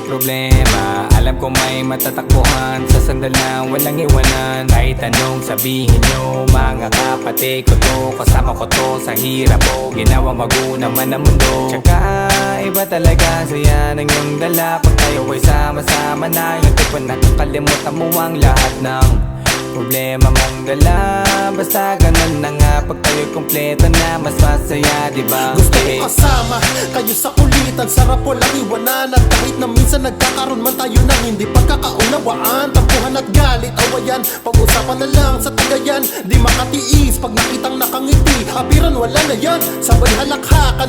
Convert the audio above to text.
problema. Alam ko may matatakbuhan sa sandalan, walang iwanan. Kahit anong sabihin nyo, mga kapatid ko to, kasama ko to sa hirap ko, ginawang magulang man ang mundo. Tsaka iba talaga saya ng iyong dala pag tayo ay sama-sama na. Yung tipo nakakalimutan mo ang lahat ng problema mong dala. Basta ganun na nga, pag tayo'y kompleto na, mas masaya, diba? Gusto ko kasama kayo sa kulitan, sarap walang iwanan. At kahit na minsan nagkakaroon man tayo ng hindi pagkakaunawaan, tampuhan at galit, awayan, pag-usapan na lang sa tagayan. Di makatiis pag nakitang nakangiti, apiran wala na yan. Sabay halakhakan